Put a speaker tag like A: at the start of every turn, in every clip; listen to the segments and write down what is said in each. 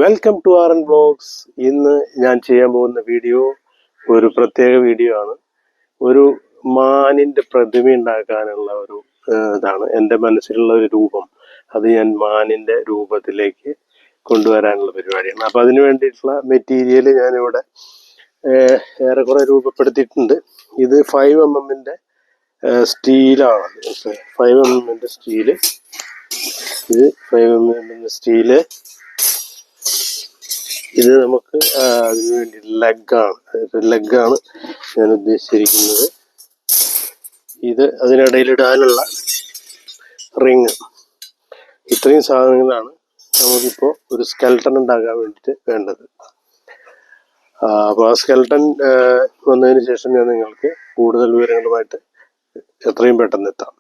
A: Welcome to R vlogs. ഇന്ന് ഞാൻ ചെയ്യാൻ പോകുന്ന വീഡിയോ ഒരു പ്രത്യേക വീഡിയോ ആണ്. ഒരു മാനിൻ്റെ പ്രതിമ ഉണ്ടാക്കാനുള്ള ഒരു ഇതാണ്. എൻ്റെ മനസ്സിലുള്ള ഒരു രൂപം അത് ഞാൻ മാനിൻ്റെ രൂപത്തിലേക്ക് കൊണ്ടുവരാനുള്ള പരിപാടിയാണ്. അപ്പം അതിന് വേണ്ടിയിട്ടുള്ള മെറ്റീരിയൽ ഞാനിവിടെ ഏറെക്കുറെ രൂപപ്പെടുത്തിയിട്ടുണ്ട്. ഇത് 5mm സ്റ്റീലാണ്. 5mm steel. ഇത് 5mm സ്റ്റീല്. ഇത് നമുക്ക് അതിന് വേണ്ടി ലെഗാണ് ഞാൻ ഉദ്ദേശിച്ചിരിക്കുന്നത്. ഇത് അതിനിടയിലിടാനുള്ള റിങ്. ഇത്രയും സാധനങ്ങളാണ് നമുക്കിപ്പോൾ ഒരു സ്കെൽട്ടൺ ഉണ്ടാക്കാൻ വേണ്ടിയിട്ട് വേണ്ടത്. അപ്പോൾ ആ സ്കെൽട്ടൺ വന്നതിന് ശേഷം ഞാൻ നിങ്ങൾക്ക് കൂടുതൽ വിവരങ്ങളുമായിട്ട് എത്രയും പെട്ടെന്ന് എത്താം.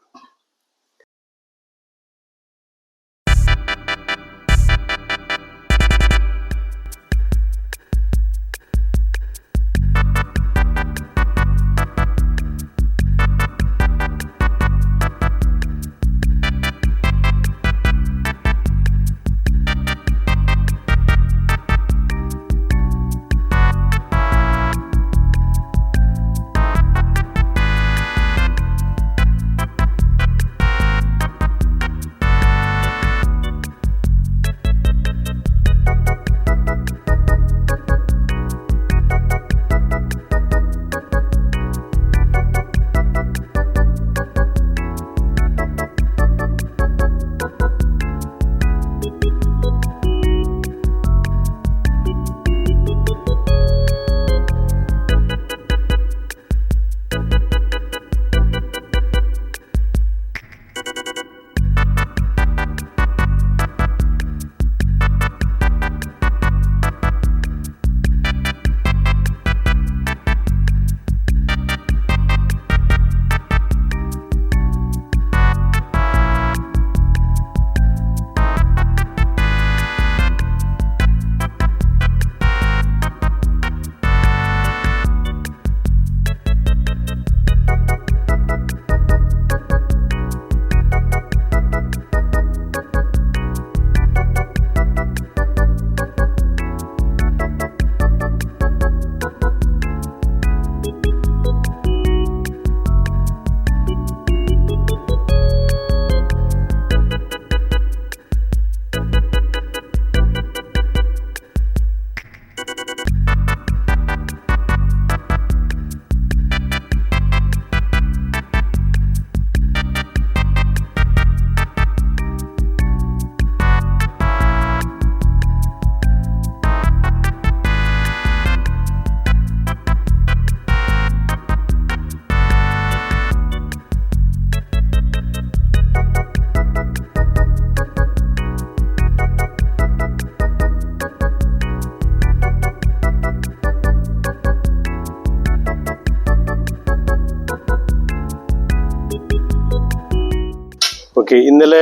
A: ഓക്കെ, ഇന്നലെ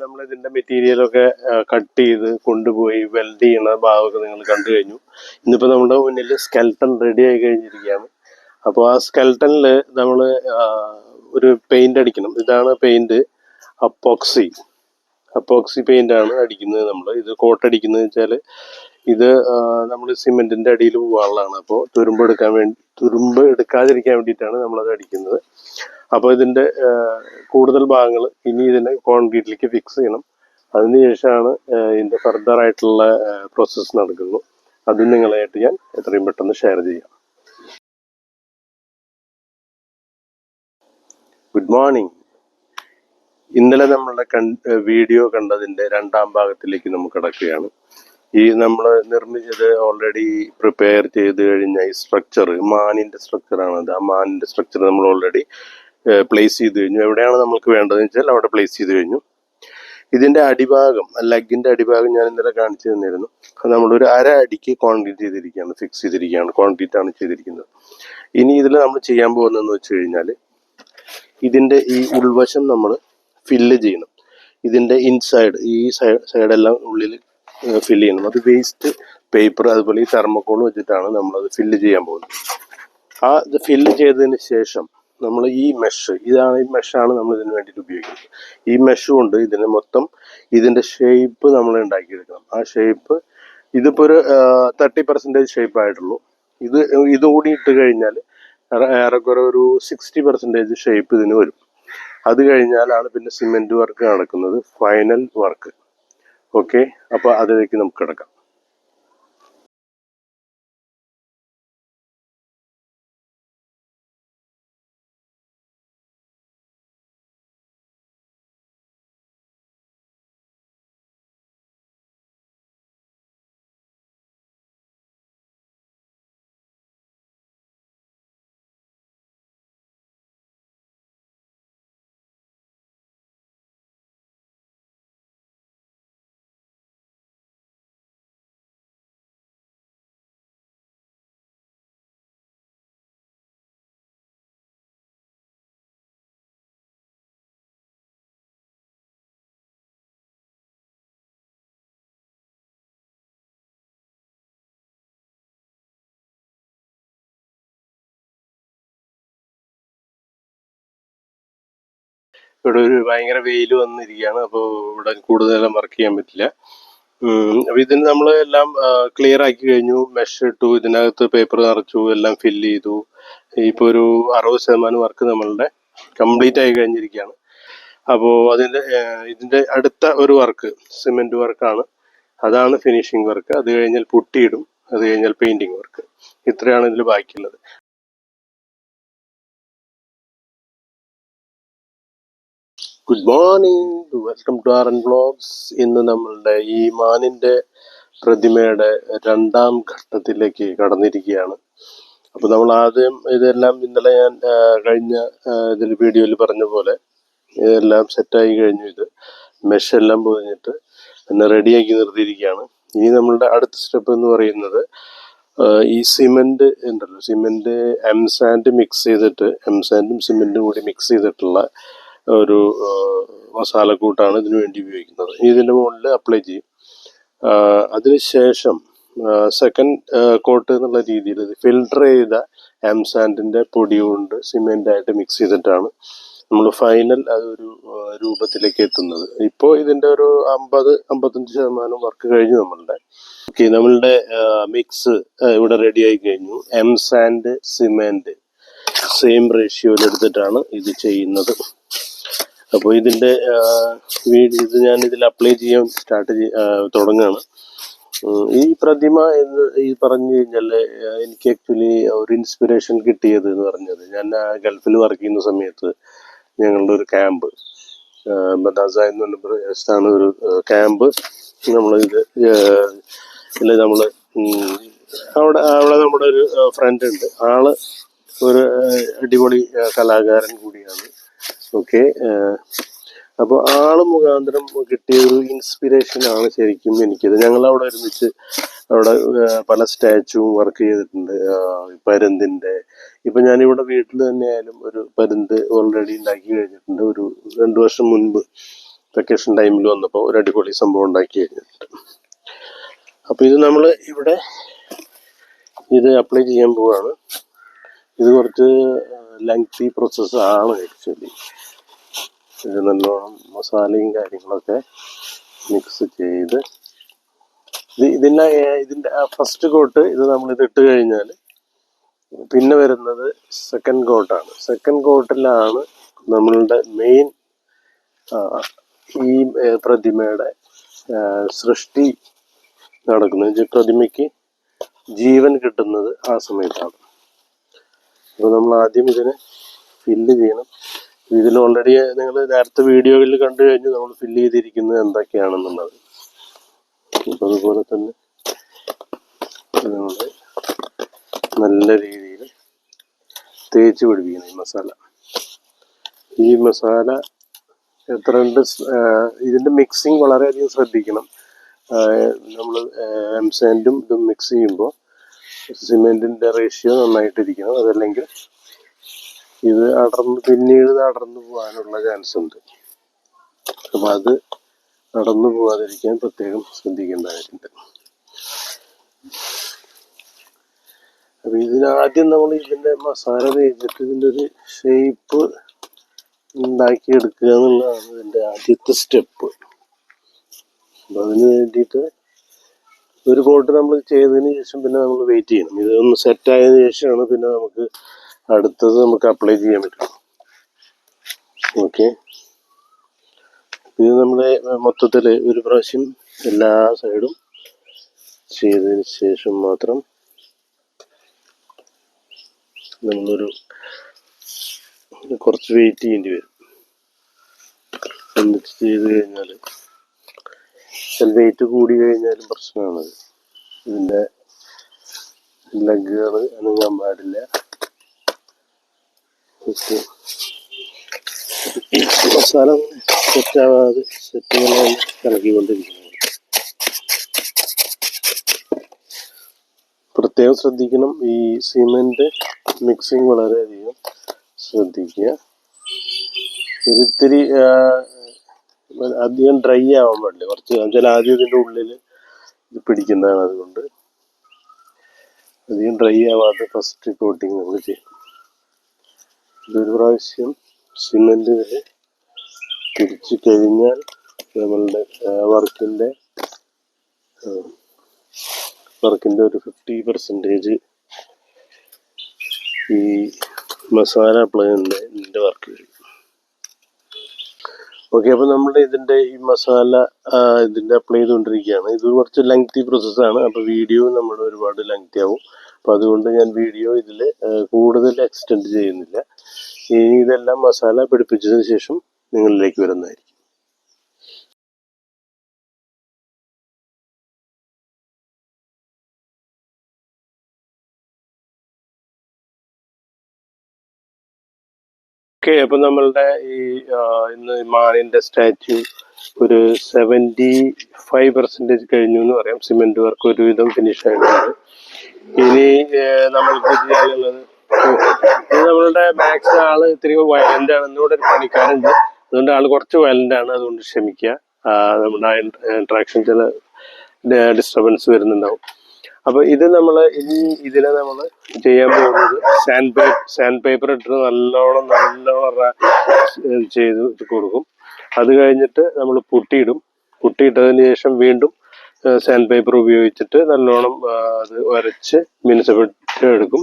A: നമ്മളിതിൻ്റെ മെറ്റീരിയലൊക്കെ കട്ട് ചെയ്ത് കൊണ്ടുപോയി വെൽഡ് ചെയ്യുന്ന ഭാഗമൊക്കെ നിങ്ങൾ കണ്ടു കഴിഞ്ഞു. ഇന്നിപ്പോൾ നമ്മുടെ മുന്നിൽ സ്കെൽട്ടൺ റെഡി ആയി കഴിഞ്ഞിരിക്കുകയാണ്. അപ്പോൾ ആ സ്കെൽട്ടണിൽ നമ്മൾ ഒരു പെയിൻ്റ് അടിക്കണം. ഇതാണ് പെയിൻറ്, അപ്പോക്സി പെയിൻ്റാണ് അടിക്കുന്നത് നമ്മൾ. ഇത് കോട്ടടിക്കുന്നത് വെച്ചാൽ ഇത് നമ്മൾ സിമെൻറ്റിൻ്റെ അടിയിൽ പോകാനുള്ളതാണ്. അപ്പോൾ തുരുമ്പ് എടുക്കാതിരിക്കാൻ വേണ്ടിയിട്ടാണ് നമ്മളത് അടിക്കുന്നത്. അപ്പോൾ ഇതിൻ്റെ കൂടുതൽ ഭാഗങ്ങൾ ഇനി ഇതിനെ കോൺക്രീറ്റിലേക്ക് ഫിക്സ് ചെയ്യണം. അതിനുശേഷമാണ് ഇതിൻ്റെ ഫർദർ ആയിട്ടുള്ള പ്രോസസ്സ് നടക്കുന്നു. അതും നിങ്ങളായിട്ട് ഞാൻ എത്രയും പെട്ടെന്ന് ഷെയർ ചെയ്യാം. Good morning. ഇന്നലെ നമ്മളുടെ വീഡിയോ കണ്ടതിൻ്റെ രണ്ടാം ഭാഗത്തിലേക്ക് നമുക്ക് കിടക്കുകയാണ്. ഈ നമ്മൾ നിർമ്മിച്ചത് ഓൾറെഡി പ്രിപ്പയർ ചെയ്ത് കഴിഞ്ഞ ഈ സ്ട്രക്ചർ, മാനിൻ്റെ സ്ട്രക്ചറാണത്. ആ മാനിൻ്റെ സ്ട്രക്ചർ നമ്മൾ ഓൾറെഡി പ്ലേസ് ചെയ്ത് കഴിഞ്ഞു. എവിടെയാണ് നമുക്ക് വേണ്ടതെന്ന് വെച്ചാൽ അവിടെ പ്ലേസ് ചെയ്ത് കഴിഞ്ഞു. ഇതിൻ്റെ അടിഭാഗം, ലെഗിൻ്റെ അടിഭാഗം ഞാൻ ഇന്നലെ കാണിച്ചു തന്നിരുന്നു. അത് നമ്മളൊരു 1/2 അടിക്ക് കോൺക്രീറ്റ് ചെയ്തിരിക്കുകയാണ്, ഫിക്സ് ചെയ്തിരിക്കുകയാണ്, കോൺക്രീറ്റാണ് ചെയ്തിരിക്കുന്നത്. ഇനി ഇതിൽ നമ്മൾ ചെയ്യാൻ പോകുന്നതെന്ന് വെച്ച് കഴിഞ്ഞാൽ ഇതിൻ്റെ ഈ ഉൾവശം നമ്മൾ ഫില്ല് ചെയ്യണം. ഇതിൻ്റെ ഇൻസൈഡ്, ഈ സൈഡെല്ലാം ഉള്ളിൽ ഫില്ല് ചെയ്യണം. അത് വേസ്റ്റ് പേപ്പർ അതുപോലെ ഈ തെർമോക്കോൾ വെച്ചിട്ടാണ് നമ്മളത് ഫില്ല് ചെയ്യാൻ പോകുന്നത്. ഇത് ഫില്ല് ചെയ്തതിന് ശേഷം നമ്മൾ ഈ മെഷാണ് നമ്മൾ ഇതിന് വേണ്ടിയിട്ട് ഉപയോഗിക്കുന്നത്. ഈ മെഷ് കൊണ്ട് ഇതിന് മൊത്തം ഇതിൻ്റെ ഷേപ്പ് നമ്മൾ ഉണ്ടാക്കിയെടുക്കണം. ആ ഷേപ്പ് ഇതിപ്പോൾ ഒരു 30% ഷേപ്പ് ആയിട്ടുള്ളൂ. ഇതുകൂടി ഇട്ട് കഴിഞ്ഞാൽ ഏറെക്കുറെ ഒരു 60% ഷേപ്പ് ഇതിന് വരും. അത് കഴിഞ്ഞാലാണ് പിന്നെ സിമെന്റ് വർക്ക് നടക്കുന്നത്, ഫൈനൽ വർക്ക്. ഓക്കെ, അപ്പോൾ അതിലേക്ക് നമുക്ക് കിടക്കാം. ഇവിടെ ഒരു ഭയങ്കര വെയിൽ വന്നിരിക്കുകയാണ്, അപ്പോൾ ഇവിടെ കൂടുതലും വർക്ക് ചെയ്യാൻ പറ്റില്ല. അപ്പൊ ഇതിന് നമ്മൾ എല്ലാം ക്ലിയർ ആക്കി കഴിഞ്ഞു. മെഷ് ഇട്ടു, ഇതിനകത്ത് പേപ്പർ നിറച്ചു, എല്ലാം ഫില്ല് ചെയ്തു. ഇപ്പൊ ഒരു 60% വർക്ക് നമ്മളുടെ കംപ്ലീറ്റ് ആയി കഴിഞ്ഞിരിക്കുകയാണ്. അപ്പോൾ ഇതിന്റെ അടുത്ത ഒരു വർക്ക് സിമെന്റ് വർക്കാണ്. അതാണ് ഫിനിഷിംഗ് വർക്ക്. അത് കഴിഞ്ഞാൽ പുട്ടിയിടും, അത് കഴിഞ്ഞാൽ പെയിന്റിങ് വർക്ക്. ഇത്രയാണ് ഇതിൽ ബാക്കിയുള്ളത്. Good morning, welcome to R N vlogs. ഇന്ന് നമ്മളുടെ ഈ മാനിന്റെ പ്രതിമയുടെ 2ാം ഘട്ടത്തിലേക്ക് കടന്നിരിക്കുകയാണ്. അപ്പൊ നമ്മൾ ആദ്യം ഇതെല്ലാം ഇന്നലെ ഞാൻ കഴിഞ്ഞ ഇതിൽ വീഡിയോയിൽ പറഞ്ഞ പോലെ ഇതെല്ലാം സെറ്റായി കഴിഞ്ഞു. ഇത് മെഷ് എല്ലാം പൊതിഞ്ഞിട്ട് പിന്നെ റെഡിയാക്കി നിർത്തിയിരിക്കുകയാണ്. ഇനി നമ്മളുടെ അടുത്ത സ്റ്റെപ്പ് എന്ന് പറയുന്നത് ഈ സിമെന്റ് ഉണ്ടല്ലോ, സിമെന്റ് എംസാൻഡ് മിക്സ് ചെയ്തിട്ട്, എംസാൻഡും സിമെന്റും കൂടി മിക്സ് ചെയ്തിട്ടുള്ള ഒരു മസാലക്കൂട്ടാണ് ഇതിനു വേണ്ടി ഉപയോഗിക്കുന്നത്. ഇതിന്റെ മുകളിൽ അപ്ലൈ ചെയ്യും. അതിനുശേഷം സെക്കൻഡ് കോട്ട് എന്നുള്ള രീതിയിൽ ഫിൽട്ടർ ചെയ്ത എംസാൻഡിന്റെ പൊടി കൊണ്ട് സിമെന്റായിട്ട് മിക്സ് ചെയ്തിട്ടാണ് നമ്മൾ ഫൈനൽ അതൊരു രൂപത്തിലേക്ക് എത്തുന്നത്. ഇപ്പോൾ ഇതിന്റെ ഒരു 50-55% വർക്ക് കഴിഞ്ഞു നമ്മളുടെ. ഓക്കെ, നമ്മളുടെ മിക്സ് ഇവിടെ റെഡി ആയി കഴിഞ്ഞു. എംസാൻഡ് സിമെന്റ് സെയിം റേഷ്യോയിൽ എടുത്തിട്ടാണ് ഇത് ചെയ്യുന്നത്. അപ്പോൾ ഇതിന്റെ ഇത് ഞാൻ ഇതിൽ അപ്ലൈ ചെയ്യാൻ തുടങ്ങുകയാണ്. ഈ പ്രതിമ എന്ന് ഈ പറഞ്ഞു കഴിഞ്ഞാൽ എനിക്ക് ആക്ച്വലി ഒരു ഇൻസ്പിറേഷൻ കിട്ടിയത് എന്ന് പറഞ്ഞത്, ഞാൻ ഗൾഫിൽ വർക്ക് ചെയ്യുന്ന സമയത്ത് ഞങ്ങളുടെ ഒരു ക്യാമ്പ്, ബദാസ എന്ന് പറഞ്ഞ പ്രദേശത്താണ് ഒരു ക്യാമ്പ്. നമ്മൾ അവിടെ നമ്മുടെ ഒരു ഫ്രണ്ട് ഉണ്ട്. ആള് ഒരു അടിപൊളി കലാകാരൻ കൂടിയാണ്. ഓക്കെ, അപ്പോൾ ആള് മുഖാന്തരം കിട്ടിയ ഒരു ഇൻസ്പിറേഷൻ ആണ് ശരിക്കും എനിക്കത്. ഞങ്ങൾ അവിടെ ഒരുമിച്ച് അവിടെ പല സ്റ്റാച്ചുവും വർക്ക് ചെയ്തിട്ടുണ്ട്. പരുന്തിന്റെ, ഇപ്പൊ ഞാനിവിടെ വീട്ടിൽ തന്നെ ആയാലും ഒരു പരുന്ത് ഓൾറെഡി ഉണ്ടാക്കി കഴിഞ്ഞിട്ടുണ്ട്. ഒരു 2 വർഷം മുൻപ് വെക്കേഷൻ ടൈമിൽ വന്നപ്പോൾ ഒരു അടിപൊളി സംഭവം ഉണ്ടാക്കി കഴിഞ്ഞിട്ടുണ്ട്. അപ്പൊ ഇത് നമ്മൾ ഇവിടെ ഇത് അപ്ലൈ ചെയ്യാൻ പോവാണ്. ഇത് കുറച്ച് ലെങ്തി പ്രോസസ് ആണ് ആക്ച്വലി. ഇത് നല്ലോണം മസാലയും കാര്യങ്ങളൊക്കെ മിക്സ് ചെയ്ത് ഇതിന്റെ ഫസ്റ്റ് കോട്ട് ഇത് നമ്മൾ ഇതിട്ട് കഴിഞ്ഞാൽ പിന്നെ വരുന്നത് സെക്കൻഡ് കോട്ടാണ്. സെക്കൻഡ് കോട്ടിലാണ് നമ്മളുടെ മെയിൻ ഈ പ്രതിമയുടെ സൃഷ്ടി നടക്കുന്നത്. പ്രതിമയ്ക്ക് ജീവൻ കിട്ടുന്നത് ആ സമയത്താണ്. അപ്പോൾ നമ്മൾ ആദ്യം ഇതിനെ ഫില്ല് ചെയ്യണം. ഇതിൽ ഓൾറെഡി നിങ്ങൾ നേരത്തെ വീഡിയോയിൽ കണ്ടു കഴിഞ്ഞ് നമ്മൾ ഫില്ല് ചെയ്തിരിക്കുന്നത് എന്തൊക്കെയാണെന്നുള്ളത്. അപ്പം അതുപോലെ തന്നെ നമ്മൾ നല്ല രീതിയിൽ തേച്ച് പിടിപ്പിക്കണം ഈ മസാല എത്രയുണ്ട്. ഇതിൻ്റെ മിക്സിങ് വളരെയധികം ശ്രദ്ധിക്കണം. നമ്മൾ എംസാൻഡും ഇതും മിക്സ് ചെയ്യുമ്പോൾ സിമെന്റിന്റെ റേഷ്യോ നന്നായിട്ടിരിക്കണം. അതല്ലെങ്കിൽ ഇത് പിന്നീട് അടർന്നു പോകാനുള്ള ചാൻസ് ഉണ്ട്. അപ്പൊ അത് അടർന്നു പോകാതിരിക്കാൻ പ്രത്യേകം ശ്രദ്ധിക്കേണ്ട കാര്യമുണ്ട്. അപ്പൊ ഇതിനാദ്യം നമ്മൾ ഇതിന്റെ മസാല തേച്ചിട്ട് ഇതിന്റെ ഒരു ഷേപ്പ് ഉണ്ടാക്കിയെടുക്കുക എന്നുള്ളതാണ് ഇതിന്റെ ആദ്യത്തെ സ്റ്റെപ്പ്. അപ്പൊ അതിന് വേണ്ടിയിട്ട് ഒരു കോട്ട് നമ്മൾ ചെയ്തതിന് ശേഷം പിന്നെ നമ്മൾ വെയിറ്റ് ചെയ്യണം. ഇതൊന്ന് സെറ്റ് ആയതിനു ശേഷമാണ് പിന്നെ നമുക്ക് അടുത്തത് നമുക്ക് അപ്ലൈ ചെയ്യാൻ പറ്റും. ഓക്കെ, ഇത് നമ്മുടെ മൊത്തത്തിൽ ഒരു പ്രാവശ്യം എല്ലാ സൈഡും ചെയ്തതിന് ശേഷം മാത്രം നമ്മളൊരു കുറച്ച് വെയിറ്റ് ചെയ്യേണ്ടി വരും. എന്നിട്ട് ചെയ്ത് കഴിഞ്ഞാൽ വെയിറ്റ് കൂടി കഴിഞ്ഞാലും പ്രശ്നമാണത്. ഇതിൻ്റെ ലെഗുകൾ അനങ്ങാൻ പാടില്ല. മസാല സെറ്റാവാതെ സെറ്റിങ്ങനെ ഇളക്കിക്കൊണ്ടിരിക്കുന്നത്. പ്രത്യേകം ശ്രദ്ധിക്കണം, ഈ സിമെന്റ് മിക്സിങ് വളരെയധികം ശ്രദ്ധിക്കുക. ഒരിത്തിരി അധികം ഡ്രൈ ആവാൻ പാടില്ല. കുറച്ച് വെച്ചാൽ ആദ്യം ഇതിൻ്റെ ഉള്ളിൽ ഇത് പിടിക്കുന്നതാണ്. അതുകൊണ്ട് അധികം ഡ്രൈ ആവാതെ ഫസ്റ്റ് കോട്ടിങ് നമ്മൾ ചെയ്യണം. ഇതൊരു പ്രാവശ്യം സിമെന്റ് വരെ തിരിച്ചു കഴിഞ്ഞാൽ നമ്മളുടെ വർക്കിൻ്റെ ഒരു 50% ഈ മസാല അപ്ലൈൻ്റെ വർക്ക് വരും. ഓക്കെ, അപ്പോൾ നമ്മൾ ഇതിൻ്റെ ഈ മസാല ഇതിൻ്റെ അപ്ലൈ ചെയ്തുകൊണ്ടിരിക്കുകയാണ്. ഇത് കുറച്ച് ലെങ്തി പ്രോസസ്സാണ്. അപ്പോൾ വീഡിയോ നമ്മൾ ഒരുപാട് ലെങ്തി ആവും. അപ്പോൾ അതുകൊണ്ട് ഞാൻ വീഡിയോ ഇതിൽ കൂടുതൽ എക്സ്റ്റെൻഡ് ചെയ്യുന്നില്ല. ഇനി ഇതെല്ലാം മസാല പിടിപ്പിച്ചതിന് ശേഷം നിങ്ങളിലേക്ക് വരുന്നതായിരിക്കും. ഓക്കെ, അപ്പം നമ്മളുടെ ഈ ഇന്ന് മാനിൻ്റെ സ്റ്റാച്യു ഒരു 75% കഴിഞ്ഞു എന്ന് പറയാം. സിമെന്റ് വർക്ക് ഒരുവിധം ഫിനിഷ് ആയിട്ടുണ്ട്. ഇനി നമ്മൾക്ക് ചെയ്യാനുള്ളത്, നമ്മളുടെ മാക്സ് ആള് ഇത്തിരി വയലന്റ് ആണ്. ഇന്നിവിടെ ഒരു പണിക്കാരുണ്ട്, അതുകൊണ്ട് ആള് കുറച്ച് വയലന്റ് ആണ്. അതുകൊണ്ട് ക്ഷമിക്കുക, നമ്മുടെ ഇൻട്രാക്ഷൻ ചില ഡിസ്റ്റർബൻസ് വരുന്നുണ്ടാവും. അപ്പൊ ഇത് ഇതിനെ നമ്മൾ ചെയ്യാൻ പോകുന്നത് സാൻഡ് പേപ്പർ ഇട്ടിട്ട് നല്ലോണം ചെയ്ത് കൊടുക്കും. അത് കഴിഞ്ഞിട്ട് നമ്മൾ പുട്ടിയിട്ടതിന് ശേഷം വീണ്ടും സാൻഡ് പേപ്പർ ഉപയോഗിച്ചിട്ട് നല്ലോണം അത് വരച്ച് മിനുസപ്പെടുക്കും.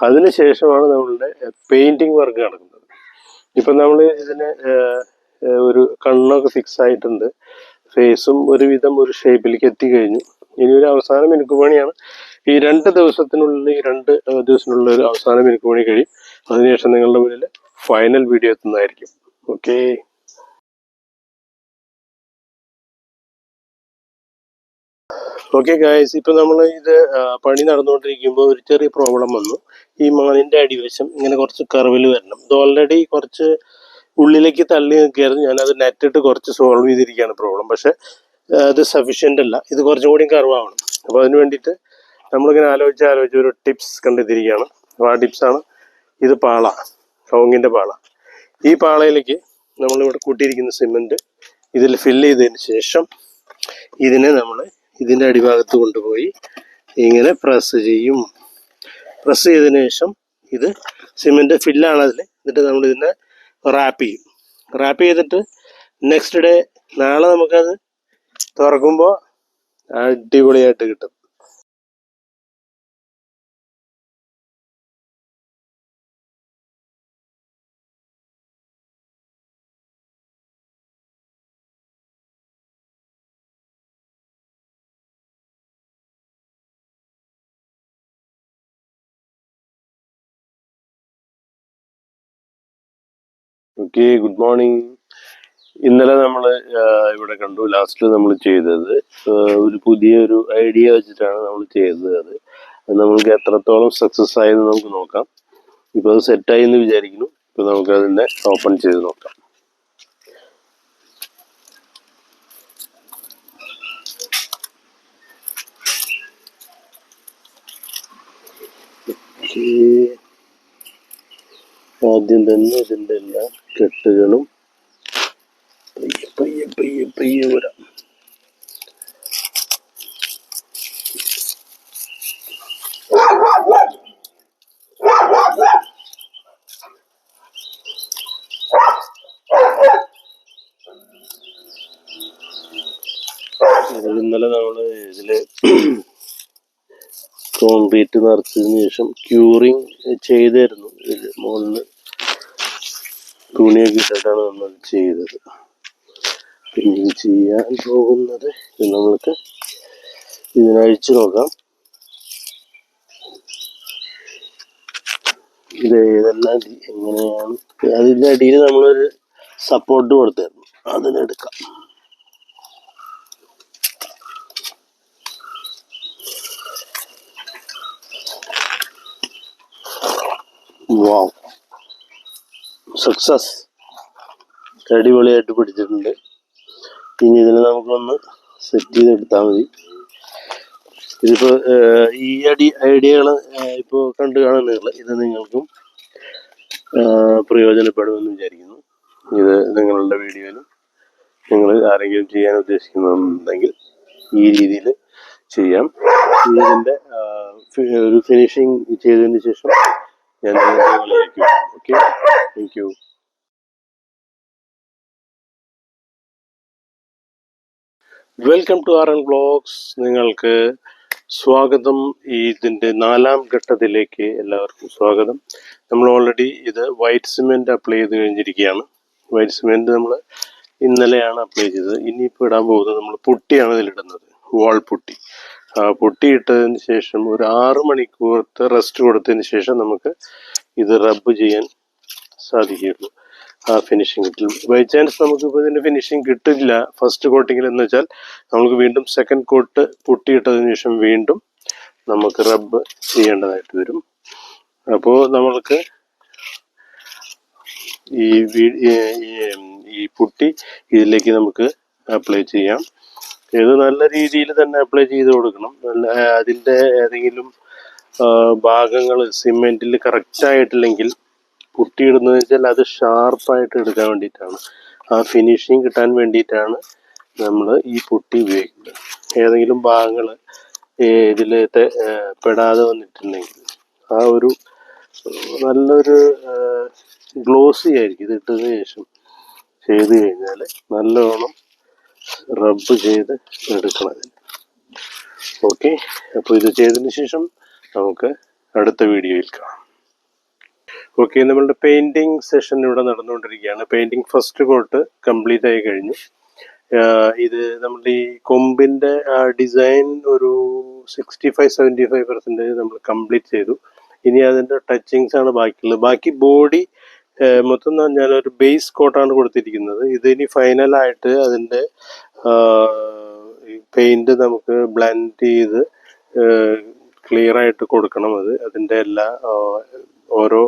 A: അതിനുശേഷമാണ് നമ്മളുടെ പെയിന്റിങ് വർക്ക് നടക്കുന്നത്. ഇപ്പം നമ്മൾ ഇതിന് ഒരു കണ്ണൊക്കെ ഫിക്സ് ആയിട്ടുണ്ട്. ഫേസും ഒരുവിധം ഒരു ഷേപ്പിലേക്ക് എത്തിക്കഴിഞ്ഞു. ഇനി ഒരു അവസാന മിനുക്കുപണിയാണ്. ഈ 2 ദിവസത്തിനുള്ളിൽ ഒരു അവസാന മിനുക്കുപണി കഴിയും. അതിനുശേഷം നിങ്ങളുടെ മുന്നിൽ ഫൈനൽ വീഡിയോ എത്തുന്നതായിരിക്കും. ഓക്കെ, ഗായ്സ്, ഇപ്പൊ നമ്മൾ ഇത് പണി നടന്നുകൊണ്ടിരിക്കുമ്പോൾ ഒരു ചെറിയ പ്രോബ്ലം വന്നു. ഈ മാനിന്റെ അടിവശം ഇങ്ങനെ കുറച്ച് കർവിൽ വരണം. ഇത് ഓൾറെഡി കുറച്ച് ഉള്ളിലേക്ക് തള്ളി നിൽക്കുകയായിരുന്നു. ഞാനത് നെറ്റിട്ട് കുറച്ച് സോൾവ് ചെയ്തിരിക്കുകയാണ് പ്രോബ്ലം. പക്ഷെ അത് സഫീഷ്യൻ്റ് അല്ല. ഇത് കുറച്ചും കൂടി കർവാവണം. അപ്പോൾ അതിന് വേണ്ടിയിട്ട് നമ്മളിങ്ങനെ ആലോചിച്ച് ഒരു ടിപ്സ് കണ്ടെത്തിയിരിക്കുകയാണ്. അപ്പോൾ ആ ടിപ്സാണ് ഇത്. കവുങ്ങിൻ്റെ പാള. ഈ പാളയിലേക്ക് നമ്മളിവിടെ കൂട്ടിയിരിക്കുന്ന സിമെന്റ് ഇതിൽ ഫില്ല് ചെയ്തതിന് ശേഷം ഇതിനെ നമ്മൾ ഇതിൻ്റെ അടിഭാഗത്ത് കൊണ്ടുപോയി ഇങ്ങനെ പ്രസ് ചെയ്യും. പ്രസ് ചെയ്തതിന് ശേഷം ഇത് സിമെന്റ് ഫില്ലാണ് അതിൽ. എന്നിട്ട് നമ്മൾ ഇതിനെ റാപ്പ് ചെയ്തിട്ട് നെക്സ്റ്റ് ഡേ നാളെ നമുക്കത് തുറക്കുമ്പോൾ അടിപൊളിയായിട്ട് കിട്ടും. Okay, good morning. ഇന്നലെ നമ്മൾ ഇവിടെ കണ്ടു. ലാസ്റ്റിൽ നമ്മൾ ചെയ്തത് ഒരു പുതിയൊരു ഐഡിയ വെച്ചിട്ടാണ് നമ്മൾ ചെയ്തത്. അത് നമ്മൾക്ക് എത്രത്തോളം സക്സസ് ആയെന്ന് നമുക്ക് നോക്കാം. ഇപ്പോൾ അത് സെറ്റായി എന്ന് വിചാരിക്കുന്നു. ഇപ്പോൾ നമുക്ക് അതിനെ ഓപ്പൺ ചെയ്ത് നോക്കാം. ആദ്യം തന്നെ ഇതിൻ്റെ എല്ലാ കെട്ടുകളും പയ്യെ വരാം. ഇന്നലെ നമ്മൾ ഇതില് കോൺക്രീറ്റ് നിറച്ചതിന് ശേഷം ക്യൂറിങ് ചെയ്തായിരുന്നു. ഇതിൽ മുകളിൽ തുണിയൊക്കെ ഇട്ടിട്ടാണ് നമ്മൾ ചെയ്തത്. പിന്നെ ഇത് ചെയ്യാൻ പോകുന്നത് നമ്മൾക്ക് ഇതിനഴിച്ചു നോക്കാം. ഇത് ഏതെല്ലാം എങ്ങനെയാണ്. അതിൻ്റെ അടിയിൽ നമ്മളൊരു സപ്പോർട്ട് കൊടുത്തായിരുന്നു, അതിനെടുക്കാം. വാവ്, സക്സസ്, അടിപൊളിയായിട്ട് പിടിച്ചിട്ടുണ്ട്. ഇനി ഇതിനെ നമുക്കൊന്ന് സെറ്റ് ചെയ്തെടുത്താൽ മതി. ഇതിപ്പോൾ ഈ ഐഡിയകൾ ഇപ്പോൾ കണ്ടു കാണുന്നില്ല, ഇത് നിങ്ങൾക്കും പ്രയോജനപ്പെടുമെന്ന് വിചാരിക്കുന്നു. ഇത് നിങ്ങളുടെ വീഡിയോയിലും നിങ്ങൾ ആരെങ്കിലും ചെയ്യാൻ ഉദ്ദേശിക്കുന്നുണ്ടെങ്കിൽ ഈ രീതിയിൽ ചെയ്യാം. ഇതിൻ്റെ ഒരു ഫിനിഷിങ് ചെയ്തതിന് ശേഷം ഞാൻ നിങ്ങളിലേക്ക് വരാം. Okay, thank you. Welcome to R N vlogs. നിങ്ങൾക്ക് സ്വാഗതം. ഇതിൻ്റെ 4ാം ഘട്ടത്തിലേക്ക് എല്ലാവർക്കും സ്വാഗതം. നമ്മൾ ഓൾറെഡി ഇത് വൈറ്റ് സിമെൻറ്റ് അപ്ലൈ ചെയ്ത് കഴിഞ്ഞിരിക്കുകയാണ്. വൈറ്റ് സിമെൻറ്റ് നമ്മൾ ഇന്നലെയാണ് അപ്ലൈ ചെയ്തത്. ഇനിയിപ്പോൾ ഇടാൻ പോകുന്നത് നമ്മൾ പുട്ടിയാണ് ഇതിലിടുന്നത്, വാൾ പുട്ടി. പുട്ടി ഇട്ടതിന് ശേഷം ഒരു 6 മണിക്കൂറത്തെ റെസ്റ്റ് കൊടുത്തതിന് ശേഷം നമുക്ക് ഇത് റബ്ബ് ചെയ്യാൻ സാധിക്കുകയുള്ളൂ. ആ ഫിനിഷിങ് കിട്ടില്ല. ബൈ ചാൻസ് നമുക്കിപ്പോൾ ഇതിൻ്റെ ഫിനിഷിങ് കിട്ടില്ല ഫസ്റ്റ് കോട്ടിങ്ങിൽ എന്ന് വെച്ചാൽ നമുക്ക് വീണ്ടും സെക്കൻഡ് കോട്ട് പുട്ടിയിട്ടതിന് ശേഷം വീണ്ടും നമുക്ക് റബ്ബ് ചെയ്യേണ്ടതായിട്ട് വരും. അപ്പോൾ നമ്മൾക്ക് ഈ പുട്ടി ഇതിലേക്ക് നമുക്ക് അപ്ലൈ ചെയ്യാം. ഇത് നല്ല രീതിയിൽ തന്നെ അപ്ലൈ ചെയ്ത് കൊടുക്കണം. അതിൻ്റെ ഏതെങ്കിലും ഭാഗങ്ങൾ സിമെൻറ്റിൽ കറക്റ്റായിട്ടില്ലെങ്കിൽ പുട്ടിയിടുന്നത് വെച്ചാൽ അത് ഷാർപ്പായിട്ട് എടുക്കാൻ വേണ്ടിയിട്ടാണ്, ആ ഫിനിഷിങ് കിട്ടാൻ വേണ്ടിയിട്ടാണ് നമ്മൾ ഈ പുട്ടി ഉപയോഗിക്കുന്നത്. ഏതെങ്കിലും ഭാഗങ്ങൾ ഇതിൽ പെടാതെ വന്നിട്ടുണ്ടെങ്കിൽ ആ ഒരു നല്ലൊരു ഗ്ലോസി ആയിരിക്കും. ഇത് ഇട്ടതിന് ശേഷം ചെയ്ത് കഴിഞ്ഞാൽ നല്ലോണം റബ്ബ് ചെയ്ത് എടുക്കണം. ഓക്കെ, അപ്പോൾ ഇത് ചെയ്തതിന് ശേഷം നമുക്ക് അടുത്ത വീഡിയോയിൽ കാണാം. ഓക്കെ, നമ്മളുടെ പെയിൻറ്റിങ് സെഷൻ ഇവിടെ നടന്നുകൊണ്ടിരിക്കുകയാണ്. പെയിൻറ്റിങ് ഫസ്റ്റ് കോട്ട് കംപ്ലീറ്റ് ആയി കഴിഞ്ഞു. ഇത് നമ്മുടെ ഈ കൊമ്പിൻ്റെ ഡിസൈൻ ഒരു 65-75% നമ്മൾ കംപ്ലീറ്റ് ചെയ്തു. ഇനി അതിൻ്റെ ടച്ചിങ്സ് ആണ് ബാക്കിയുള്ളത്. ബാക്കി ബോഡി മൊത്തം ഞാനൊരു ബേസ് കോട്ടാണ് കൊടുത്തിരിക്കുന്നത്. ഇതിനി ഫൈനലായിട്ട് അതിൻ്റെ പെയിൻറ്റ് നമുക്ക് ബ്ലെൻഡ് ചെയ്ത് ക്ലിയർ ആയിട്ട് കൊടുക്കണം. അതിൻ്റെ എല്ലാ ഓരോ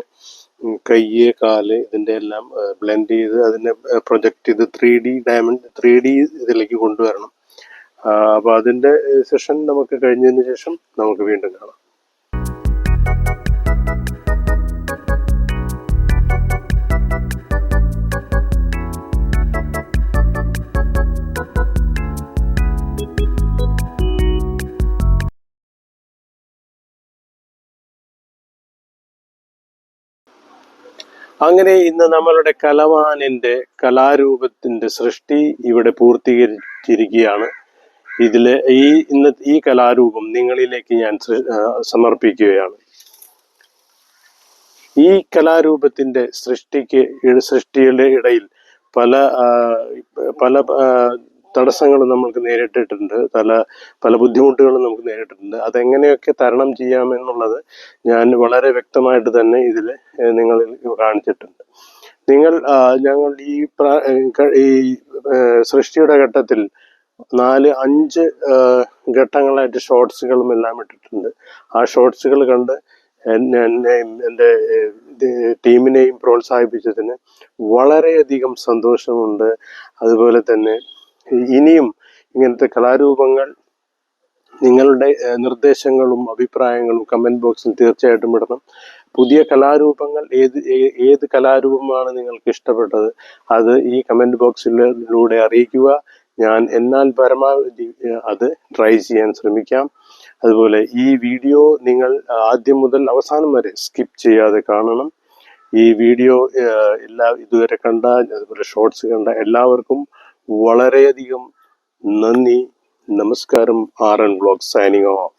A: കയ്യ്, കാല്, ഇതിൻ്റെ എല്ലാം ബ്ലെൻഡ് ചെയ്ത് അതിനെ പ്രൊജക്റ്റ് ചെയ്ത് 3D ഇതിലേക്ക് കൊണ്ടുവരണം. അപ്പോൾ അതിൻ്റെ സെഷൻ നമുക്ക് കഴിഞ്ഞതിന് ശേഷം നമുക്ക് വീണ്ടും കാണാം. അങ്ങനെ ഇന്ന് നമ്മളുടെ കലവാനിൻ്റെ കലാരൂപത്തിൻ്റെ സൃഷ്ടി ഇവിടെ പൂർത്തീകരിച്ചിരിക്കുകയാണ്. ഈ കലാരൂപം നിങ്ങളിലേക്ക് ഞാൻ സമർപ്പിക്കുകയാണ്. ഈ കലാരൂപത്തിൻ്റെ സൃഷ്ടിയുടെ ഇടയിൽ പല തടസ്സങ്ങളും നമുക്ക് നേരിട്ടിട്ടുണ്ട്, പല ബുദ്ധിമുട്ടുകളും നമുക്ക് നേരിട്ടിട്ടുണ്ട്. അതെങ്ങനെയൊക്കെ തരണം ചെയ്യാമെന്നുള്ളത് ഞാൻ വളരെ വ്യക്തമായിട്ട് തന്നെ ഇതിൽ നിങ്ങളിൽ കാണിച്ചിട്ടുണ്ട്. ഞങ്ങൾ ഈ സൃഷ്ടിയുടെ ഘട്ടത്തിൽ 4-5 ഘട്ടങ്ങളായിട്ട് ഷോർട്സുകളും എല്ലാം ഇട്ടിട്ടുണ്ട്. ആ ഷോർട്സുകൾ കണ്ട് എൻ്റെ ടീമിനെയും പ്രോത്സാഹിപ്പിച്ചതിന് വളരെയധികം സന്തോഷമുണ്ട്. അതുപോലെ തന്നെ ഇനിയും ഇങ്ങനത്തെ കലാരൂപങ്ങൾ നിങ്ങളുടെ നിർദ്ദേശങ്ങളും അഭിപ്രായങ്ങളും കമൻറ്റ് ബോക്സിൽ തീർച്ചയായിട്ടും ഇടണം. പുതിയ കലാരൂപങ്ങൾ ഏത് കലാരൂപമാണ് നിങ്ങൾക്ക് ഇഷ്ടപ്പെട്ടത് അത് ഈ കമൻറ്റ് ബോക്സിലൂടെ അറിയിക്കുക. എന്നാൽ പരമാവധി അത് ട്രൈ ചെയ്യാൻ ശ്രമിക്കാം. അതുപോലെ ഈ വീഡിയോ നിങ്ങൾ ആദ്യം മുതൽ അവസാനം വരെ സ്കിപ്പ് ചെയ്യാതെ കാണണം. ഈ വീഡിയോ ഇതുവരെ കണ്ട, അതുപോലെ ഷോർട്സ് കണ്ട എല്ലാവർക്കും വളരെയധികം നന്ദി. നമസ്കാരം. R N vlogs signing of.